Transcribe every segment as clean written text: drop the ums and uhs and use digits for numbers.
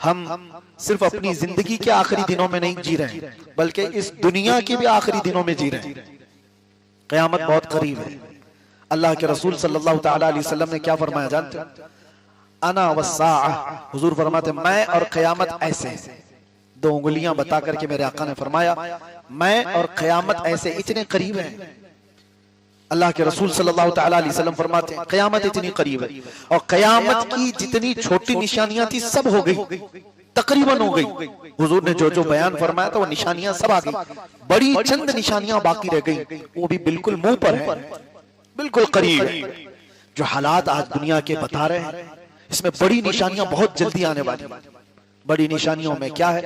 हम सिर्फ अपनी जिंदगी के आखिरी दिनों में नहीं जी रहे हैं, बल्कि इस दुनिया के भी आखिरी दिनों में जी रहे हैं। क़यामत बहुत करीब है। अल्लाह के रसूल सल्लल्लाहु तआला अलैहि वसल्लम ने क्या फरमाया जानते हो? अना वस्साअ, हुजूर फरमाते मैं और क़यामत ऐसे हैं। दो उंगलियां बता करके मेरे आका ने फरमाया मैं और क़यामत ऐसे इतने करीब हैं। अल्लाह के रसूल सल्लल्लाहु तआला अलैहि वसल्लम फरमाते हैं क़यामत इतनी करीब है और क़यामत की जितनी छोटी निशानियां थी सब हो गई, तकरीबन हो गई। हुजूर ने जो जो बयान फरमाया था वो निशानियां सब आ गई, बड़ी चंद निशानियां बाकी रह गई, वो भी बिल्कुल मुंह पर है, बिल्कुल करीब है। जो हालात आज दुनिया के बता रहे हैं इसमें बड़ी निशानियां बहुत जल्दी आने वाली। बड़ी निशानियों में क्या है?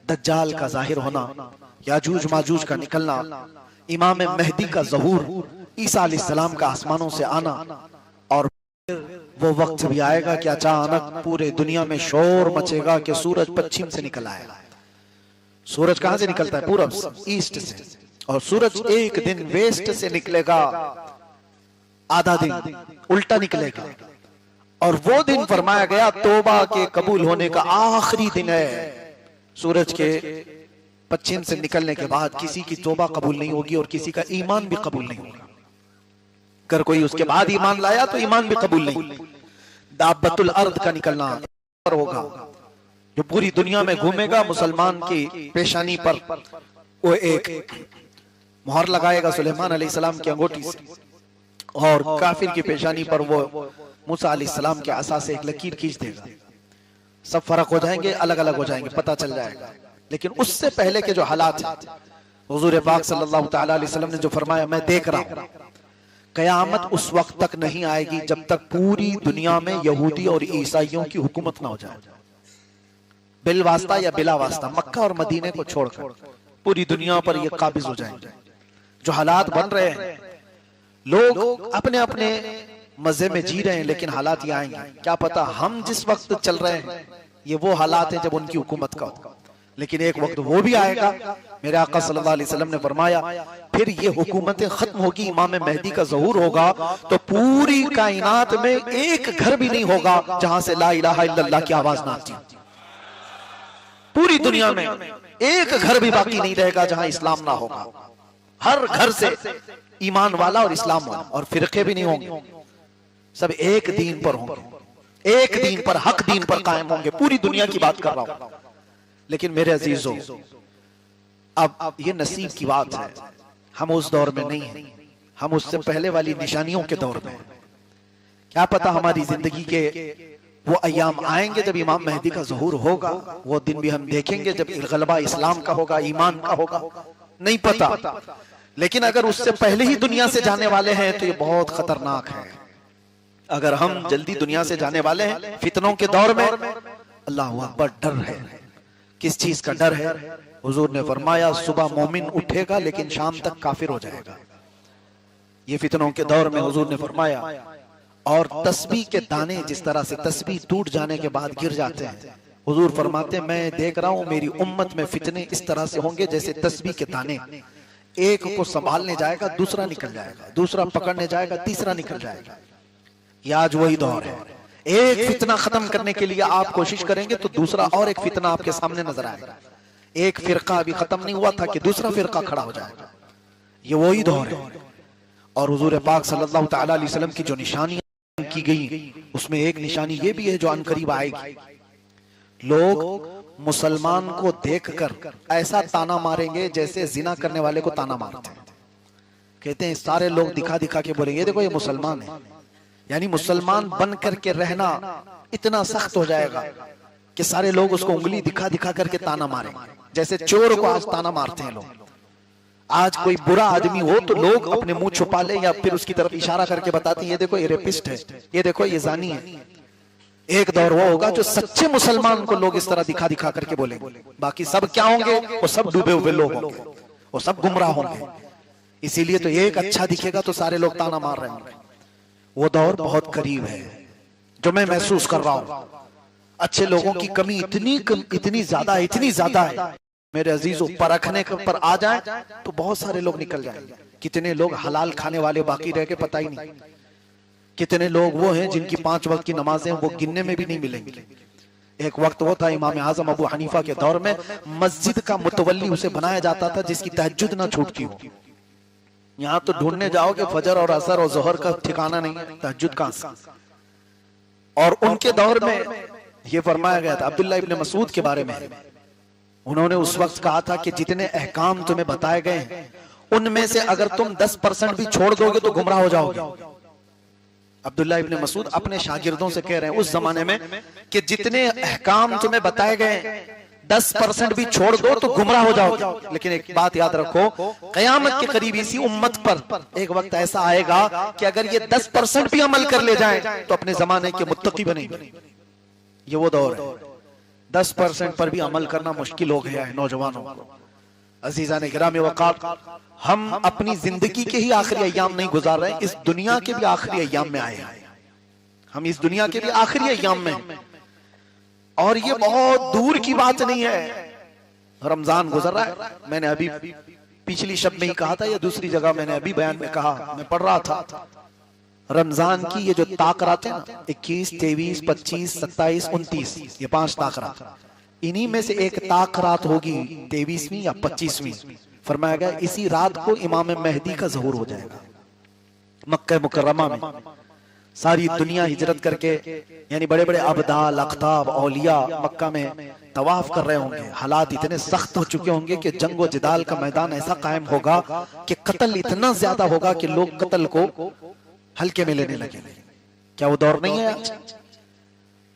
दज्जाल का जाहिर होना, याजूज माजूज का निकलना, इमाम मेहदी का ज़हूर, ईसा अलैहिस्सलाम का आसमानों से आना, और वो वक्त भी आएगा कि अचानक पूरे दुनिया में शोर मचेगा कि सूरज पश्चिम से निकल आएगा। सूरज कहां से निकलता है? पूरब से, ईस्ट से, और सूरज एक दिन वेस्ट से निकलेगा, आधा दिन उल्टा निकलेगा। और वो दिन फरमाया गया तौबा के कबूल होने का आखिरी दिन है। सूरज के पश्चिम से निकलने के बाद किसी की तौबा कबूल नहीं होगी और किसी का ईमान भी कबूल नहीं होगा। अगर कोई उसके बाद ईमान लाया तो ईमान भी कबूल नहीं। दाब्बतुल अर्द का निकलना होगा, जो पूरी दुनिया में घूमेगा, मुसलमान की पेशानी पर वो एक मोहर लगाएगा सुलेमान अलैहिस्सलाम की अंगूठी से, और काफिर की पेशानी पर वो मूसा अलैहिस्सलाम के असा से एक लकीर खींच देगा। सब फर्क हो जाएंगे, अलग अलग हो जाएंगे, पता चल जाएगा। लेकिन उससे पहले के जो हालात हैं, हुजूर पाक सल्लल्लाहु तआला अलैहि वसल्लम ने जो फरमाया मैं देख रहा हूं, कयामत उस वक्त तक नहीं आएगी जब तक पूरी दुनिया में यहूदी और ईसाइयों की हुकूमत ना हो जाए, बिल वास्ता या बिला वास्ता, मक्का और मदीने को छोड़कर पूरी दुनिया पर ये काबिज हो जाएंगे। जो हालात बन रहे हैं, लोग अपने अपने मजे में जी रहे हैं, लेकिन हालात ये आएंगे, क्या पता हम जिस वक्त चल रहे हैं ये वो हालात हैं जब उनकी हुकूमत का हो, लेकिन एक वक्त वो भी आएगा। मेरे आका सल्लल्लाहु अलैहि वसल्लम ने फरमाया फिर ये हुकूमतें खत्म होगी, इमाम मेहदी का ज़हूर होगा, तो पूरी कायनात में एक घर भी नहीं होगा जहां से ला इलाहा इल्लल्लाह की आवाज ना आती। पूरी दुनिया में एक घर भी बाकी नहीं रहेगा जहां इस्लाम ना होगा। हर घर से ईमान वाला और इस्लाम वाला, और फिरके भी नहीं होंगे, सब एक दीन पर होंगे, एक दीन पर, हक दीन पर कायम होंगे। पूरी दुनिया की बात कर रहा हूं। लेकिन मेरे अजीजों, अब ये नसीब की बात है, हम उस दौर में नहीं हैं, हम उससे पहले वाली निशानियों के दौर में। क्या पता हमारी जिंदगी के वो अयाम आएंगे जब इमाम मेहदी का ज़हूर होगा, वो दिन भी हम देखेंगे जब गलबा इस्लाम का होगा, ईमान का होगा, नहीं पता। लेकिन अगर उससे पहले ही दुनिया से जाने वाले हैं तो ये बहुत खतरनाक है। अगर हम जल्दी दुनिया से जाने वाले हैं फितनों के दौर में, अल्लाह अकबर, डर है। किस चीज का डर है? हुजूर ने फरमाया सुबह मोमिन उठेगा लेकिन शाम तक काफिर हो जाएगा। ये फितनों के दौर में हुजूर ने फरमाया। और तस्बीह के दाने जिस तरह से तस्बीह टूट जाने के बाद गिर जाते हैं, हुजूर फरमाते मैं देख रहा हूं मेरी उम्मत में फितने इस तरह से होंगे जैसे तस्बीह के दाने, एक को संभालने जाएगा दूसरा निकल जाएगा, दूसरा पकड़ने जाएगा तीसरा निकल जाएगा। ये आज वही दौर है। एक फितना खत्म करने के लिए आप कोशिश करेंगे तो दूसरा और एक फितना आपके सामने नजर आएगा। एक फिरका अभी खत्म नहीं हुआ था कि दूसरा फिरका खड़ा हो जाएगा। ये वही दौर है। और हुजूर पाक सल्लल्लाहु तआला अलैहि वसल्लम की जो निशानियां की गई उसमें एक निशानी ये भी है जो अनकरीब आएगी। लोग मुसलमान को देखकर ऐसा ताना मारेंगे जैसे जिना करने वाले को ताना मारते हैं। कहते हैं सारे लोग दिखा दिखा के बोलेंगे ये देखो ये मुसलमान है। यानी मुसलमान बन करके रहना इतना सख्त हो जाएगा कि सारे लोग उसको उंगली दिखा दिखा करके ताना मारेंगे, जैसे चोर को आज ताना मारते हैं लोग। आज कोई बुरा आदमी हो तो लोग अपने मुंह छुपा ले या फिर उसकी तरफ इशारा करके बताते हैं ये देखो ये रेपिस्ट है, ये देखो ये जानी है। एक दौर वो होगा जो सच्चे मुसलमान को लोग इस तरह दिखा दिखा करके बोलेंगे, बाकी सब क्या होंगे? वो सब डूबे हुए लोग होंगे, वो सब गुमराह होंगे। इसीलिए तो एक अच्छा दिखेगा तो सारे लोग ताना मार रहे होंगे। वो दौर बहुत करीब है जो मैं महसूस कर रहा हूं। अच्छे लोगों की कमी इतनी ज्यादा है मेरे अजीजों, परखने पर आ जाए तो बहुत सारे लोग निकल जाएंगे। कितने लोग हलाल खाने वाले बाकी रह के पता ही नहीं। कितने लोग वो हैं जिनकी 5 वक्त की नमाजें वो गिनने में भी नहीं मिलेंगी। एक वक्त वो था इमाम आजम अबू हनीफा के दौर में, मस्जिद का मुतवल्ली उसे बनाया जाता था जिसकी तहज्जुद ना छूटती हो। यहाँ तो ढूंढने जाओगे फजर और असर और जोहर का ठिकाना नहीं है, तहज्जुद कहां से। और उनके दौर में ये फरमाया गया था अब्दुल्लाह इब्न मसूद के बारे में, उन्होंने उस वक्त कहा था कि जितने अहकाम तुम्हें बताए गए हैं उनमें से अगर तुम 10% भी छोड़ दोगे तो गुमराह हो जाओगे। अब्दुल्लाह इब्न मसूद अपने शागिर्दों से कह रहे हैं उस जमाने में कि जितने अहकाम तुम्हें बताए गए 10% भी छोड़ दो तो गुमराह हो जाओगे। लेकिन एक बात याद रखो, कयामत के करीब इसी उम्मत पर एक वक्त ऐसा आएगा कि अगर ये 10% भी अमल कर ले जाएं तो अपने जमाने के मुत्तकी बनेंगे। ये वो दौर है, 10% पर भी अमल करना मुश्किल हो गया है नौजवानों को। अजीजा ने गिरामी वक़ार, हम अपनी जिंदगी के ही आखिरी अय्याम नहीं गुजार रहे, इस दुनिया के भी आखिरी अय्याम में आए हैं। हम इस दुनिया के भी आखिरी अय्याम में, और ये बहुत दूर की बात नहीं है। रमजान गुजर रहा है, मैंने अभी पिछली शब में ही कहा था या दूसरी जगह मैंने अभी बयान में कहा, मैं पढ़ रहा था रमजान की ये जो ताकरात है ना, 21, 23, 25, 27, 29, ये 5 ताकरात, इन्हीं में से एक ताकरात होगी 23वीं या 25वीं। फरमाया गया इसी रात को इमाम मेहदी का ज़हूर हो जाएगा। मक्का मुकर्रमा में सारी दुनिया हिजरत करके, यानी बड़े बड़े अबदाल, अख्ताब, औलिया मक्का में तवाफ कर रहे होंगे। हालात इतने सख्त हो चुके होंगे कि जंग व जिदाल का मैदान ऐसा कायम होगा कि कत्ल इतना ज्यादा होगा कि लोग कत्ल को हल्के में लेने लगे। क्या वो दौर नहीं है आज?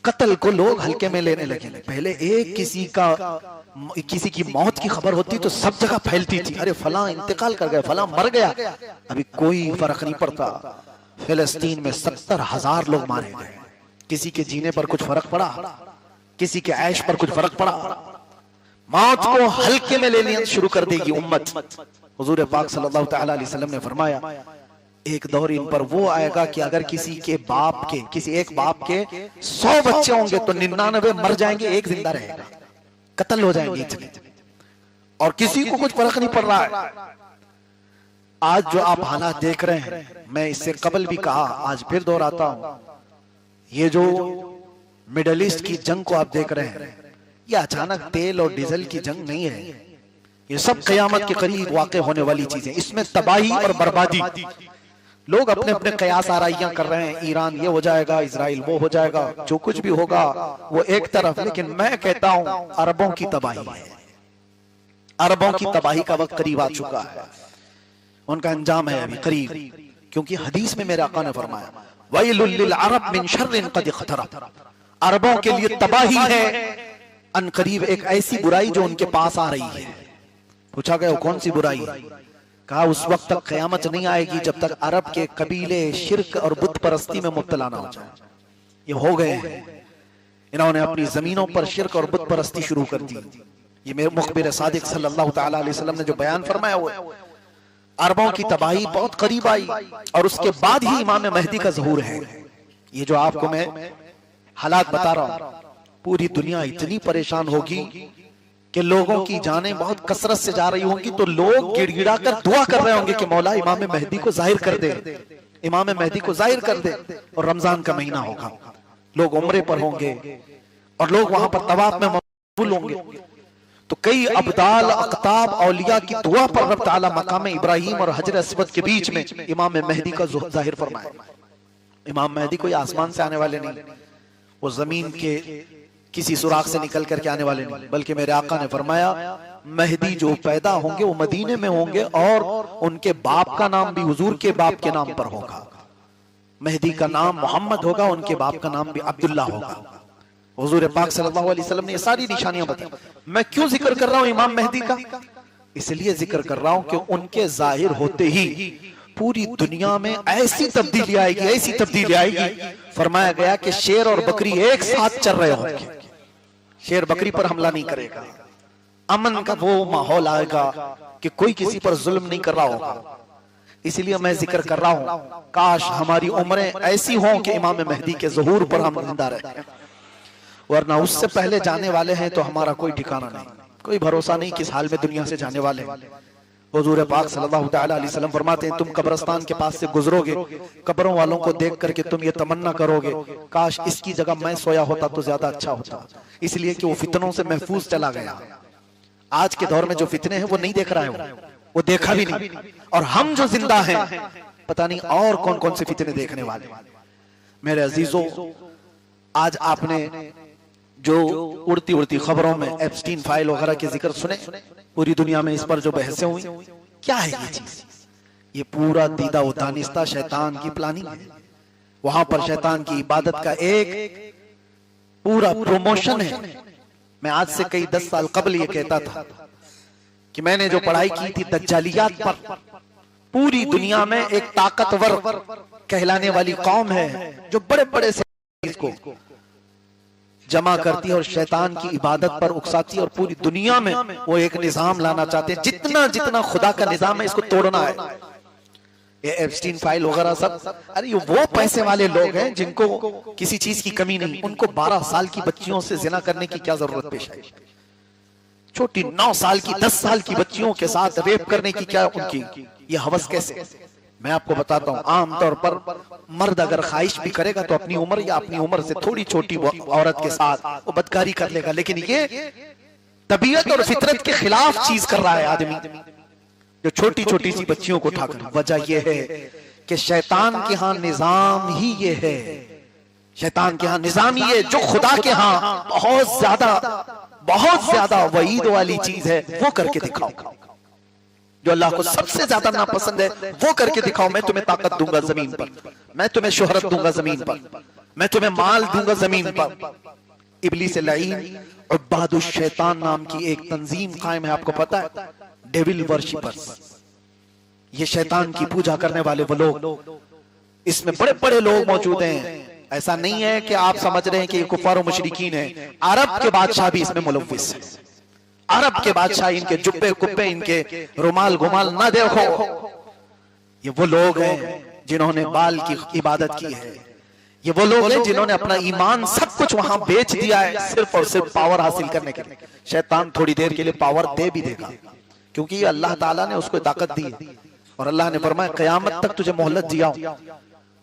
कत्ल को लोग हल्के में लेने लगे। पहले एक किसी की मौत की खबर होती तो सब जगह फैलती थी, अरे फलां इंतकाल कर गया, फलां मर गया। अभी कोई फर्क नहीं पड़ता। फिलिस्तीन में 70,000 लोग मारे गए। किसी के जीने पर कुछ फर्क पड़ा? किसी के ऐश पर कुछ फर्क पड़ा? मौत को हल्के में लेनी शुरू कर देगी उम्मत। हुजूर पाक सल्लल्लाहु अलैहि वसल्लम ने फरमाया एक दौर इन पर वो आएगा कि अगर किसी एक बाप के 100 बच्चे होंगे तो 99 मर जाएंगे, एक जिंदा रहेगा। कत्ल हो जाएंगे इतने, और किसी को कुछ फर्क नहीं पड़ रहा है। आज जो आप हालात देख रहे हैं, मैं इससे कबल भी कहा, आज फिर दोहराता हूं, ये जो मिडिल ईस्ट की जंग को आप देख रहे हैं, ये अचानक तेल और डीजल की जंग नहीं है। ये सब कयामत के करीब वाक़ होने वाली चीजें। इसमें तबाही और बर्बादी, लोग अपने अपने कयास आराइयां कर रहे हैं, ईरान ये हो जाएगा, इजराइल वो हो जाएगा, जो कुछ भी होगा वो एक तरफ। लेकिन मैं कहता हूं अरबों की तबाही है। अरबों की तबाही का वक्त करीब आ चुका है, उनका अंजाम है अभी करीब। क्योंकि हदीस में मेरे आका ने फरमाया वैलुल लिल अरब मिन शर्रिन कद इक़तरब, अरबों के लिए तबाही है अन करीब एक ऐसी बुराई जो उनके पास आ रही है। पूछा गया कौन सी बुराई? कहा उस वक्त तक कयामत नहीं आएगी जब तक अरब के कबीले शिर्क और बुत परस्ती में मुब्तला ना हो जाए। ये हो गए हैं, इन्होंने अपनी जमीनों पर शिर्क और बुत परस्ती शुरू कर दी। ये मेरे मुखबिर सादिक सल्लल्लाहु ताला अलैहि वसल्लम ने जो बयान फरमाया वो अरबों की तबाही बहुत करीब आई, और उसके बाद ही इमाम मेहदी का ज़हूर है। ये जो आपको मैं हालात बता रहा हूं, पूरी दुनिया इतनी परेशान होगी कि लोगों की जानें बहुत कसरत से जा रही होंगी, तो लोग गिड़गिड़ा कर दुआ कर रहे होंगे कि मौला इमाम मेहदी को जाहिर कर दे, इमाम मेहदी को जाहिर कर दे। और रमजान का महीना होगा, लोग उम्रे पर होंगे और लोग वहां पर तवाफ में मशगूल होंगे। तो कई अब्दाल, अख्ताब, औलिया की दुआ पर रब ताला मकाम इब्राहिम और हजर अस्वद के बीच में इमाम मेहदी का जाहिर फरमाया। इमाम मेहदी कोई आसमान से आने वाले नहीं, वो जमीन के किसी सुराख से निकल करके आने वाले नहीं, बल्कि मेरे आका ने फरमाया मेहदी जो पैदा होंगे वो मदीने में होंगे, और उनके बाप का नाम भी हुजूर के बाप के नाम पर होगा। मेहदी का नाम मोहम्मद होगा, उनके बाप का नाम भी अब्दुल्ला होगा। हुजूर पाक सल्लल्लाहु अलैहि वसल्लम ने ये सारी निशानियां बताई। मैं क्यों जिक्र कर रहा हूं इमाम मेहदी का? इसलिए जिक्र कर रहा हूं कि उनके जाहिर होते ही पूरी दुनिया में ऐसी तब्दीली आएगी, ऐसी तब्दीली आएगी। फरमाया गया कि शेर और बकरी एक साथ चल रहे होंगे, शेर बकरी पर हमला नहीं करेगा, अमन का वो माहौल आएगा कि कोई किसी पर जुल्म नहीं कर रहा होगा। इसलिए मैं जिक्र कर रहा हूं, काश हमारी उम्रें ऐसी हों कि इमाम मेहदी के ज़हूर पर हम जिंदा रहे, वरना उससे पहले जाने वाले हैं तो हमारा कोई ठिकाना नहीं, कोई भरोसा नहीं किस हाल में दुनिया से जाने वाले हैं। हुजूर पाक सल्लल्लाहु तआला अलैहि वसल्लम फरमाते हैं, तुम कब्रिस्तान के पास से गुजरोगे, कब्रों वालों को देख करके तुम ये तमन्ना करोगे, काश इसकी जगह मैं सोया होता तो ज्यादा अच्छा होता, इसलिए कि वो फितनों से महफूज चला गया। आज के दौर में जो फितने हैं वो नहीं देख रहा है, वो देखा भी नहीं। और हम जो जिंदा हैं पता नहीं और कौन कौन से फितने देखने वाले। मेरे अजीजों, आज आपने जो उड़ती उड़ती खबरों में एप्स्टीन फाइल वगैरह के जिक्र सुने, पूरी दुनिया में इस पर जो बहसें हुई, क्या है ये चीज? ये पूरा दीदा व दानिस्ता शैतान की प्लानिंग है। वहां पर शैतान की इबादत का एक पूरा प्रमोशन है। मैं आज से कई 10 साल कबल ये कहता था कि मैंने जो पढ़ाई की थी दज्जालियात पर, पूरी दुनिया में एक ताकतवर कहलाने वाली कौम है जो बड़े बड़े से को जमा करती है और शैतान की इबादत पर उकसाती है, और पूरी दुनिया में वो एक निजाम लाना चाहते हैं, जितना जितना खुदा का निजाम है इसको तोड़ना है। ये एप्स्टीन फाइल वगैरह सब, अरे ये वो पैसे वाले लोग हैं जिनको किसी चीज की कमी नहीं। उनको 12 साल की बच्चियों से जिना करने की क्या जरूरत पेश आई? छोटी 9 साल की 10 साल की बच्चियों के साथ रेप करने की क्या उनकी ये हवस कैसे? मैं आपको बताता हूं, आमतौर पर मर्द अगर ख्वाहिश भी करेगा तो अपनी उम्र या अपनी उम्र से थोड़ी छोटी औरत के साथ वो बदकारी कर लेगा, लेकिन ये तबीयत और फितरत के खिलाफ चीज कर रहा है आदमी, जो छोटी छोटी सी बच्चियों को उठाकर। वजह यह है कि शैतान के यहाँ निजाम ही ये है, शैतान के यहाँ निजाम ही है जो खुदा के यहाँ बहुत ज्यादा वईद वाली चीज है, वो करके दिखाओ। जो अल्लाह को सबसे ज्यादा नापसंद है वो करके दिखाओ। मैं तुम्हें ताकत दूंगा जमीन पर, मैं तुम्हें शोहरत दूंगा जमीन पर, मैं तुम्हें माल दूंगा जमीन पर। इब्लीस लईन उब्बादुश शैतान नाम की एक तंजीम कायम है, आपको पता है, डेविल वर्शिपर्स। ये शैतान की पूजा करने वाले वो लोग, इसमें बड़े बड़े लोग मौजूद हैं। ऐसा नहीं है कि आप समझ रहे हैं कि ये कुफार और मुशरिकीन है, अरब के बादशाह भी इसमें मुलव्विस है। अरब के बादशाह, इनके जुब्बे कुब्बे, इनके रुमाल गुमाल ना देखो, ये वो लोग हैं जिन्होंने बाल की इबादत की है। ये वो लोग हैं जिन्होंने अपना ईमान सब कुछ वहां बेच दिया है सिर्फ और सिर्फ पावर हासिल करने के लिए। शैतान थोड़ी देर के लिए पावर दे भी देगा, क्योंकि ये अल्लाह ताला ने उसको ताकत दी है, और अल्लाह ने फरमाया क़यामत तक तुझे मोहलत दिया हूं,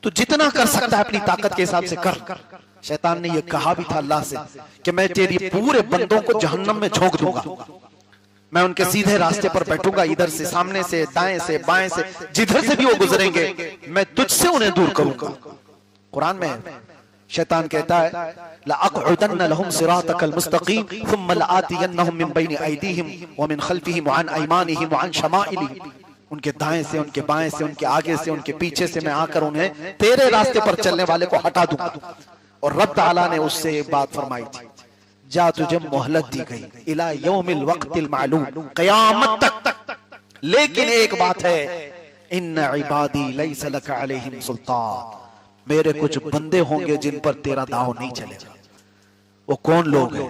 तू जितना कर सकता है अपनी ताकत के हिसाब से कर। शैतान ने यह कहा भी था अल्लाह से कि मैं तेरी पूरे बंदों को जहन्नम में झोंक दूंगा, मैं उनके सीधे रास्ते पर बैठूंगा, इधर से, सामने से, दाएं से, बाएं से, जिधर से भी वो गुजरेंगे मैं तुझसे उन्हें दूर करूंगा। कुरान में शैतान कहता है लअक़उदन्न लहुम सिरातकल मुस्तक़ीम थुम्मा लआतियन्नहुम मिन बैनि अयदीहिम व मिन खल्फिहिम व अन अयमानिहिम व अन शमाइलिहिम। उनके दाएं से, उनके बाएं से, उनके आगे से, उनके पीछे से मैं आकर उन्हें तेरे रास्ते पर चलने वाले को हटा दूंगा। और रब ताला ने उससे एक बात फरमाई थी, जा तुझे मोहलत दी गई इला यौमिल वक्तिल मालूम, क़यामत तक। लेकिन एक बात है, इन्ना इबादी लैसा लका अलैहिम सुल्तान, मेरे कुछ बंदे होंगे जिन पर तेरा दाव नहीं चलेगा। वो कौन लोग हैं?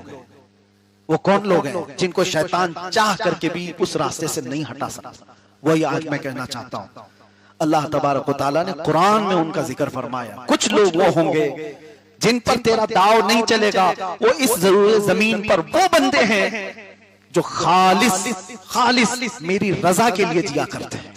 वो कौन लोग हैं जिनको शैतान चाह करके भी उस रास्ते से नहीं हटा सकता? वही आज मैं कहना चाहता हूं। अल्लाह तबारक व तआला ने कुरान में उनका जिक्र फरमाया, कुछ लोग वो होंगे जिन पर तेरा दाव नहीं चलेगा। वो इस जमीन पर वो बंदे हैं जो खालिस मेरी रजा के लिए जिया करते हैं।